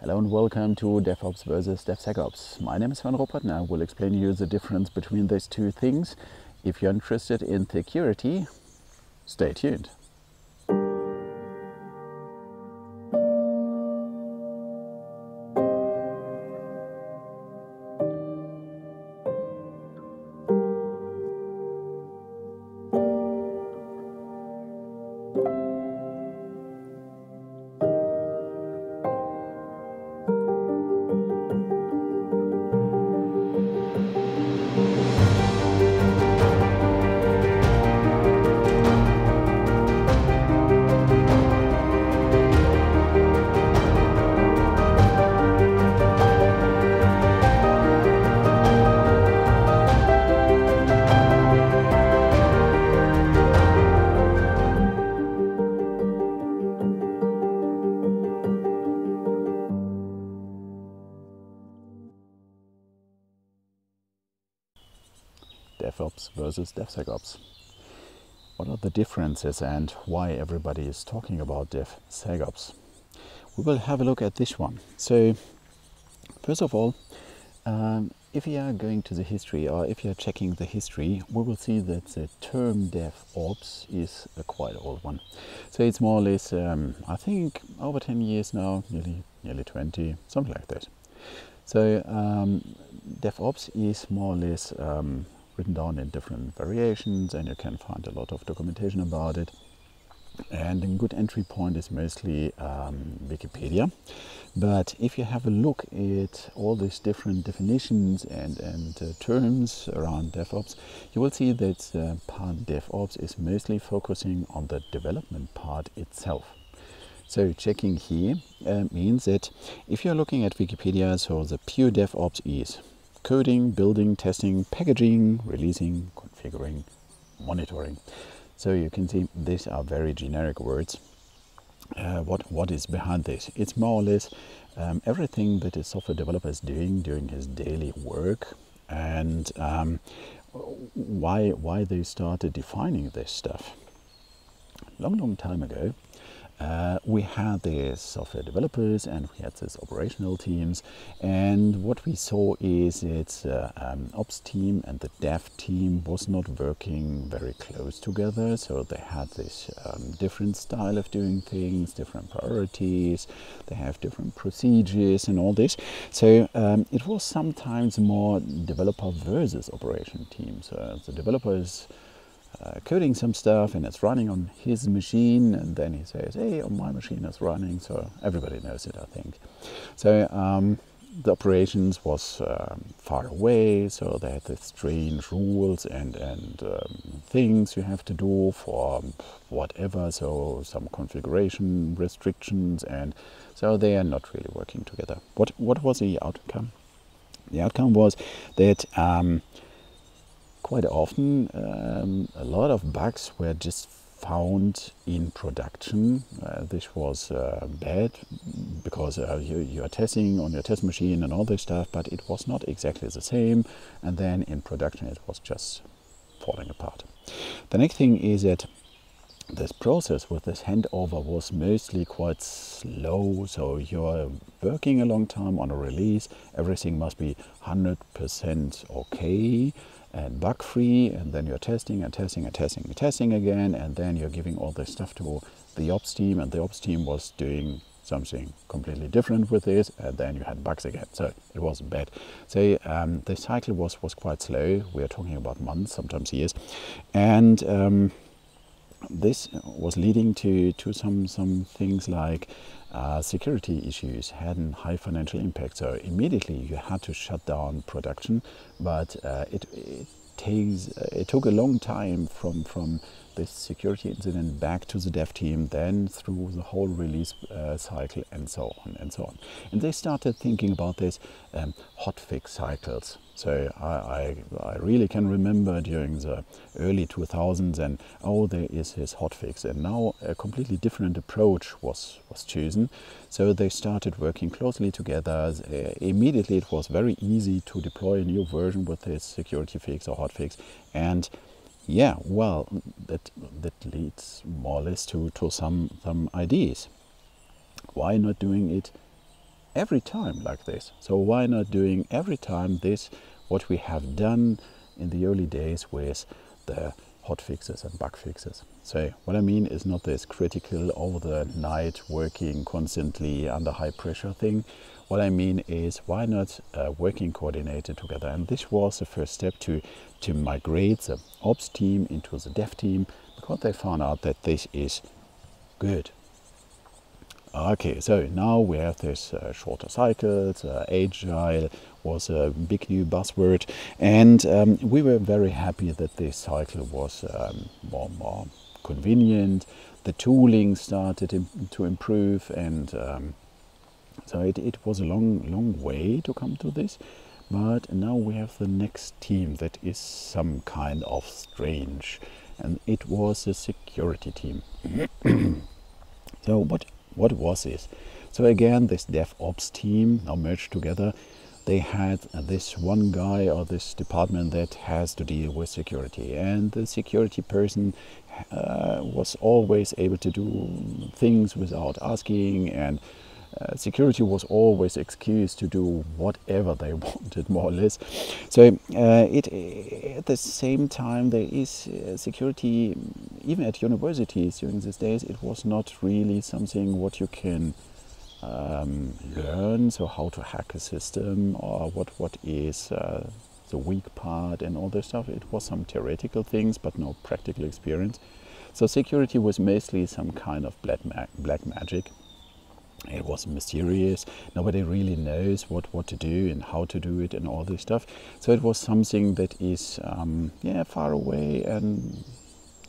Hello and welcome to DevOps versus DevSecOps. My name is Sven Ruppert and I will explain to you the difference between these two things. If you're interested in security, stay tuned. DevOps versus DevSecOps. What are the differences and why everybody is talking about DevSecOps? We will have a look at this one. So, first of all, if you are going to the history or if you are checking the history, we will see that the term DevOps is a quite old one. So it's more or less, I think, over 10 years now, nearly 20, something like that. So DevOps is more or less written down in different variations, and you can find a lot of documentation about it. And a good entry point is mostly Wikipedia. But if you have a look at all these different definitions and terms around DevOps, you will see that part DevOps is mostly focusing on the development part itself. So checking here means that if you're looking at Wikipedia, so the pure DevOps is coding, building, testing, packaging, releasing, configuring, monitoring. So you can see these are very generic words. What is behind this? It's more or less everything that a software developer is doing during his daily work, and why they started defining this stuff. Long time ago, we had the software developers and we had these operational teams, and what we saw is that ops team and the dev team was not working very close together, so they had this different style of doing things, different priorities, they have different procedures and all this. So it was sometimes more developer versus operation teams. The developer is coding some stuff and it's running on his machine, and then he says, hey, on my machine it's running, so everybody knows it, I think. So the operations was far away, so they had the strange rules and things you have to do for whatever, so some configuration restrictions, and so they are not really working together. What was the outcome? The outcome was that quite often a lot of bugs were just found in production. This was bad because you are testing on your test machine and all this stuff, but it was not exactly the same, and then in production it was just falling apart. The next thing is that this process with this handover was mostly quite slow, so you're working a long time on a release, everything must be 100% okay and bug free, and then you're testing and testing and testing and testing again, and then you're giving all this stuff to the ops team, and the ops team was doing something completely different with this, and then you had bugs again, so it was bad. So the cycle was quite slow. We are talking about months, sometimes years, and this was leading to some things like security issues had a high financial impact. So immediately you had to shut down production, but it took a long time from this security incident back to the dev team, then through the whole release cycle, and so on and so on. And they started thinking about this hotfix cycles. So I really can remember during the early 2000s, and there is his hotfix, and now a completely different approach was chosen. So they started working closely together. Immediately it was very easy to deploy a new version with this security fix or hotfix, and yeah, well, that leads more or less to some ideas. Why not doing it every time like this. So why not doing every time this, what we have done in the early days with the hot fixes and bug fixes. So what I mean is not this critical over the night working constantly under high pressure thing. What I mean is, why not working coordinated together? And this was the first step to migrate the ops team into the dev team, because they found out that this is good. Okay, so now we have this shorter cycles, agile was a big new buzzword, and we were very happy that this cycle was more convenient. The tooling started to improve, and so it was a long way to come to this. But now we have the next team that is some kind of strange, and it was the security team. So what was this? So again, this DevOps team now merged together. They had this one guy or this department that has to deal with security, and the security person was always able to do things without asking, and security was always excused to do whatever they wanted, more or less. So at the same time, there is security, even at universities during these days, it was not really something what you can learn. So how to hack a system, or what is the weak part and all this stuff. It was some theoretical things, but no practical experience. So security was mostly some kind of black magic. It was mysterious. Nobody really knows what to do and how to do it and all this stuff. So it was something that is far away, and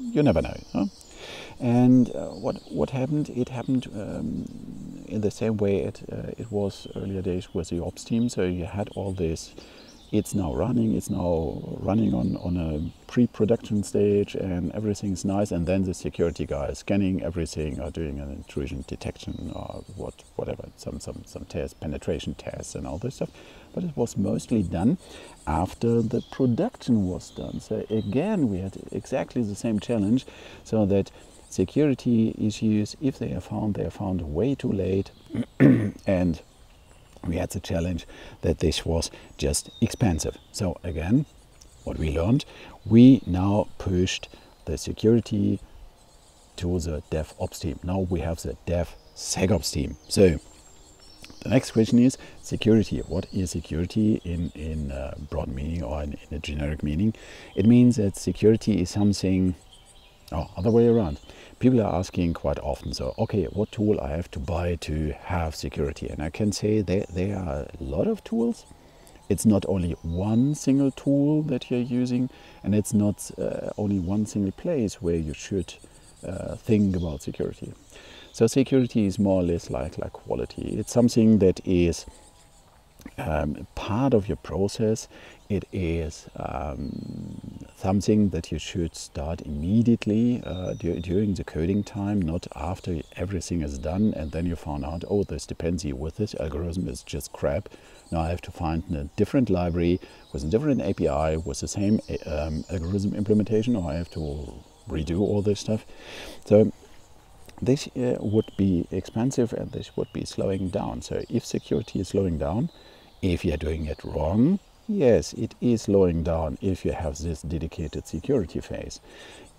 you never know. Huh? And what happened? It happened in the same way it was earlier days with the ops team. So you had all this. It's now running on a pre-production stage, and everything's nice, and then the security guy is scanning everything or doing an intrusion detection or whatever, some tests, penetration tests and all this stuff. But it was mostly done after the production was done. So again, we had exactly the same challenge, so that security issues, if they are found way too late, and we had the challenge that this was just expensive. So again, what we learned, we now pushed the security to the DevOps team. Now we have the DevSecOps team. So the next question is security. What is security in a broad meaning or in a generic meaning? It means that security is something, other way around. People are asking quite often, so okay, what tool I have to buy to have security? And I can say there are a lot of tools. It's not only one single tool that you're using, and it's not only one single place where you should think about security. So security is more or less like quality. It's something that is part of your process. It is something that you should start immediately during the coding time, not after everything is done and then you found out, oh, this dependency with this algorithm is just crap. Now I have to find a different library with a different API with the same algorithm implementation, or I have to redo all this stuff. So this would be expensive, and this would be slowing down. So if security is slowing down, if you're doing it wrong, yes, it is slowing down if you have this dedicated security phase.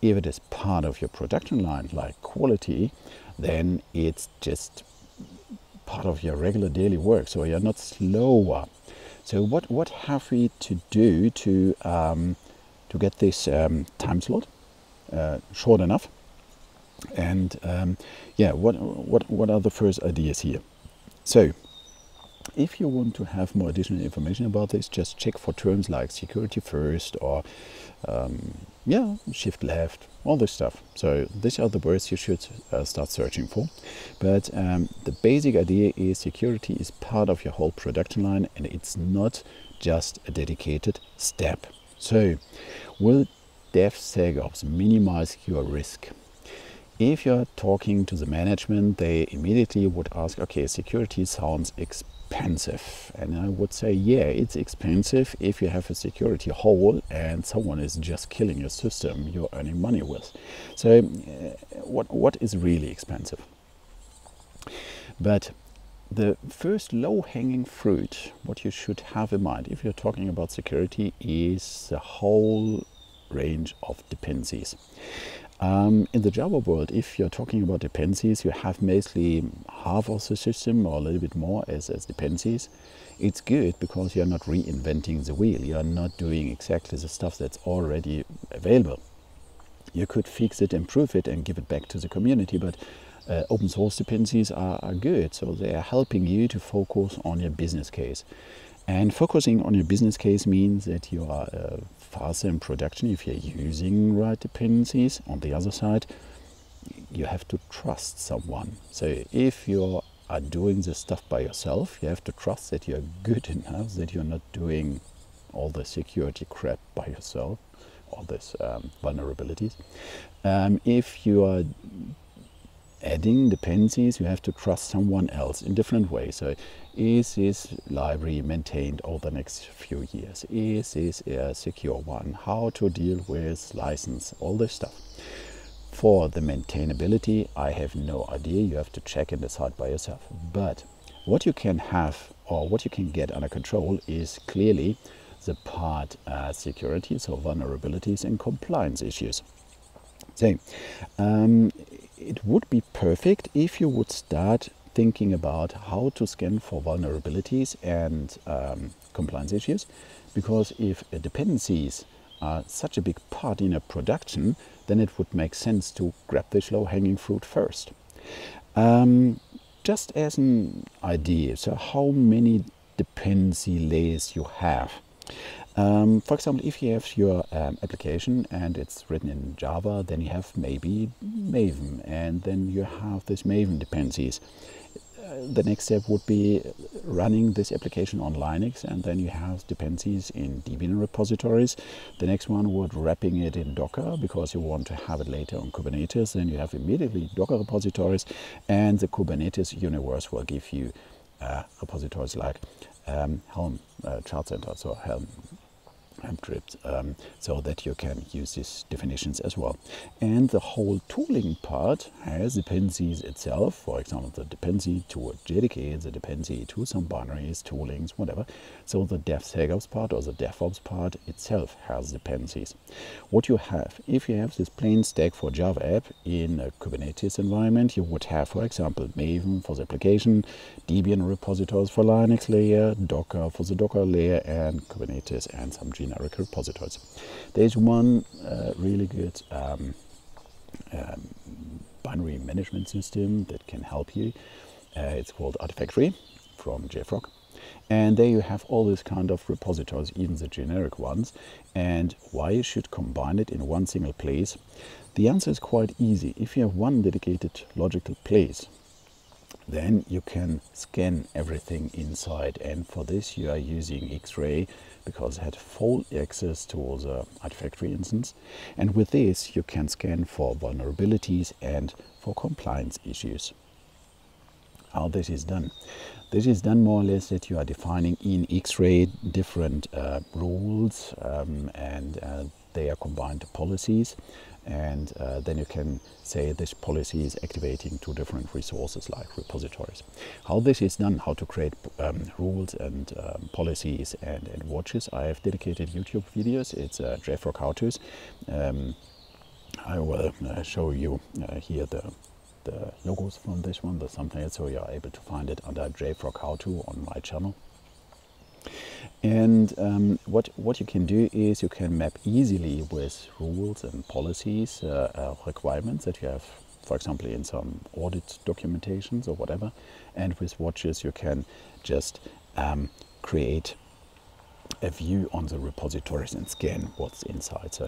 If it is part of your production line, like quality, then it's just part of your regular daily work, so you're not slower. So what have we to do to get this time slot short enough? And what are the first ideas here? So if you want to have more additional information about this, just check for terms like security first or shift left, all this stuff. So these are the words you should start searching for. But the basic idea is security is part of your whole production line, and it's not just a dedicated step. So will DevSecOps minimize your risk? If you're talking to the management, they immediately would ask, okay, security sounds expensive. And I would say, yeah, it's expensive if you have a security hole and someone is just killing your system you're earning money with. So what is really expensive? But the first low-hanging fruit, what you should have in mind if you're talking about security, is the whole range of dependencies. In the Java world, if you're talking about dependencies, you have mostly half of the system or a little bit more as dependencies. It's good because you're not reinventing the wheel. You're not doing exactly the stuff that's already available. You could fix it, improve it, and give it back to the community, but open source dependencies are good, so they are helping you to focus on your business case. And focusing on your business case means that you are faster in production if you're using right dependencies. On the other side, you have to trust someone. So if you are doing this stuff by yourself, you have to trust that you're good enough, that you're not doing all the security crap by yourself, all these vulnerabilities. If you are adding dependencies, you have to trust someone else in different ways. So is this library maintained over the next few years? Is this a secure one? How to deal with license, all this stuff. For the maintainability, I have no idea. You have to check and decide by yourself. But what you can have, or what you can get under control, is clearly the part security, so vulnerabilities and compliance issues. So it would be perfect if you would start thinking about how to scan for vulnerabilities and compliance issues, because if dependencies are such a big part in a production, then it would make sense to grab this low-hanging fruit first. Just as an idea, so how many dependency layers you have. For example, if you have your application and it's written in Java, then you have maybe Maven, and then you have this Maven dependencies. The next step would be running this application on Linux, and then you have dependencies in Debian repositories. The next one would wrapping it in Docker because you want to have it later on Kubernetes. Then you have immediately Docker repositories, and the Kubernetes universe will give you repositories like Helm chart center, so Helm script, so that you can use these definitions as well. And the whole tooling part has dependencies itself, for example, the dependency to a JDK, the dependency to some binaries, toolings, whatever. So the DevSecOps part or the DevOps part itself has dependencies. What you have, if you have this plain stack for Java app in a Kubernetes environment, you would have, for example, Maven for the application, Debian repositories for Linux layer, Docker for the Docker layer, and Kubernetes and some generic repositories. There's one really good binary management system that can help you. It's called Artifactory from JFrog. And there you have all these kind of repositories, even the generic ones. And why you should combine it in one single place? The answer is quite easy. If you have one dedicated logical place, then you can scan everything inside, and for this you are using X-Ray because it had full access to the Artifactory instance, and with this you can scan for vulnerabilities and for compliance issues. How this is done? This is done more or less that you are defining in X-Ray different rules, and they are combined to policies, and then you can say this policy is activating two different resources like repositories. How this is done, how to create rules and policies and watches, I have dedicated YouTube videos. It's JFrog how-tos. I will show you here the logos from this one, the thumbnail, so you are able to find it under JFrog how-to on my channel. And what you can do is you can map easily with rules and policies requirements that you have, for example, in some audit documentations or whatever. And with watches you can just create a view on the repositories and scan what's inside. So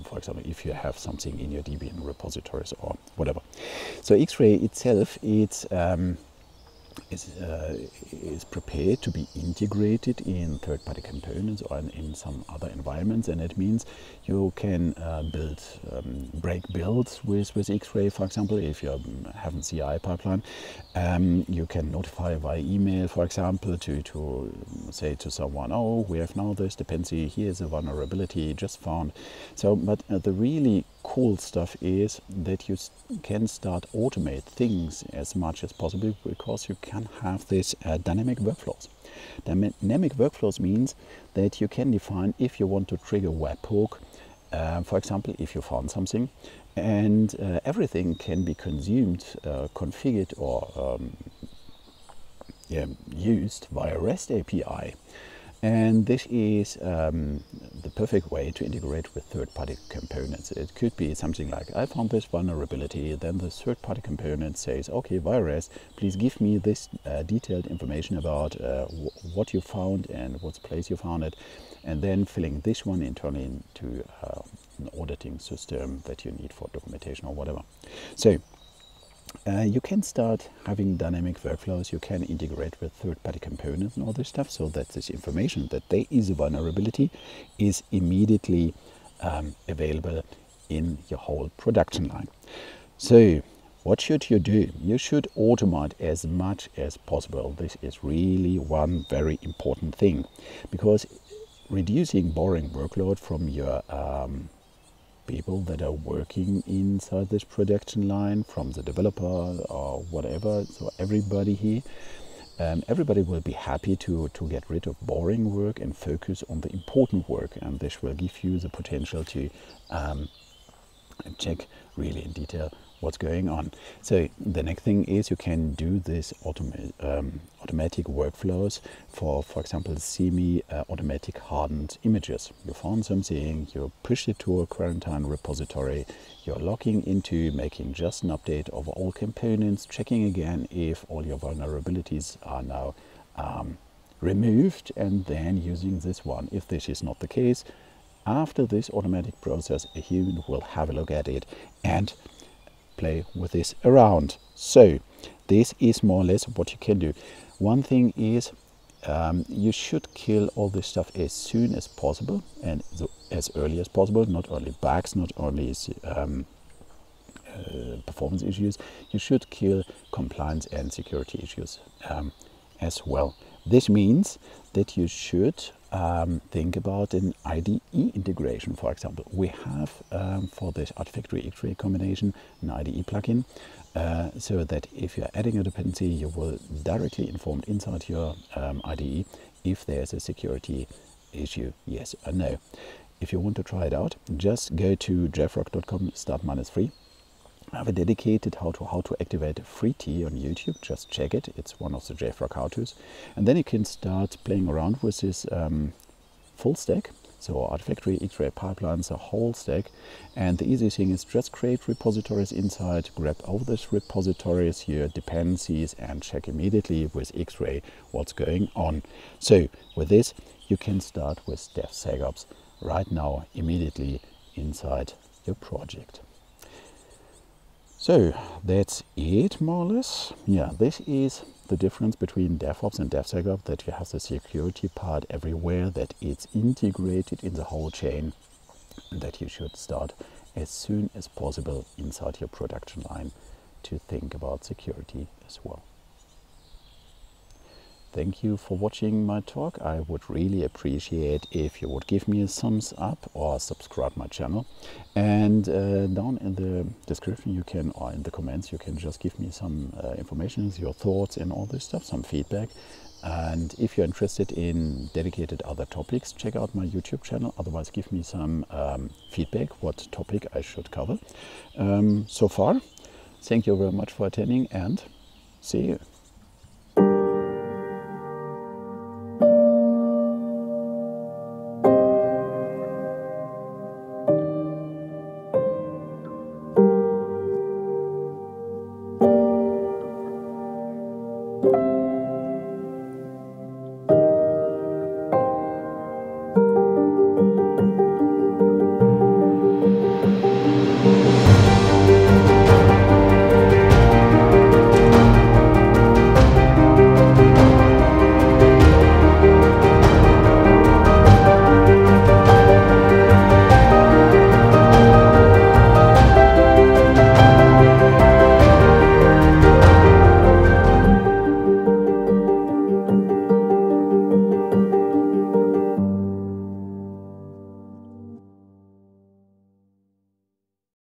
for example, if you have something in your Debian repositories or whatever. So X-Ray itself, is prepared to be integrated in third-party components or in some other environments, and it means you can break builds with X-Ray, for example, if you have a CI pipeline. You can notify via email, for example, to say to someone, oh, we have now this dependency, here's a vulnerability just found. So, but the really cool stuff is that you can start automate things as much as possible, because you can have this dynamic workflows. Dynamic workflows means that you can define if you want to trigger webhook, for example, if you found something, and everything can be consumed, configured, or used via REST API. And this is the perfect way to integrate with third-party components. It could be something like, I found this vulnerability, then the third-party component says, okay, via REST, please give me this detailed information about what you found and what place you found it, and then filling this one internally into an auditing system that you need for documentation or whatever. So you can start having dynamic workflows. You can integrate with third-party components and all this stuff, so that this information that there is a vulnerability is immediately available in your whole production line. So what should you do? You should automate as much as possible. This is really one very important thing, because reducing boring workload from your people that are working inside this production line, from the developer or whatever, so everybody here, everybody will be happy to get rid of boring work and focus on the important work, and this will give you the potential to check really in detail what's going on. So the next thing is you can do this automatic workflows for example, semi-automatic hardened images. You found something, you push it to a quarantine repository, you're logging into making just an update of all components, checking again if all your vulnerabilities are now removed, and then using this one. If this is not the case, after this automatic process, a human will have a look at it and play with this around. So this is more or less what you can do. One thing is you should kill all this stuff as soon as possible and as early as possible. Not only bugs, not only performance issues, you should kill compliance and security issues as well. This means that you should think about an IDE integration. For example, we have for this Artifactory X-ray combination an IDE plugin, so that if you're adding a dependency, you will directly inform inside your IDE if there's a security issue, yes or no. If you want to try it out, just go to jfrog.com/free. I have a dedicated how to activate FreeT on YouTube. Just check it. It's one of the JFrog how-tos. And then you can start playing around with this full stack. So Artifactory, X-ray pipelines, a whole stack. And the easy thing is just create repositories inside, grab all these repositories here, dependencies, and check immediately with X-ray what's going on. So with this, you can start with DevSecOps right now, immediately inside your project. So that's it, more or less. Yeah, this is the difference between DevOps and DevSecOps, that you have the security part everywhere, that it's integrated in the whole chain, and that you should start as soon as possible inside your production line to think about security as well. Thank you for watching my talk. I would really appreciate if you would give me a thumbs up or subscribe my channel. And down in the description you can, or in the comments, you can just give me some information, your thoughts and all this stuff, some feedback. And if you're interested in dedicated other topics, check out my YouTube channel. Otherwise, give me some feedback, what topic I should cover. So far, thank you very much for attending, and see you.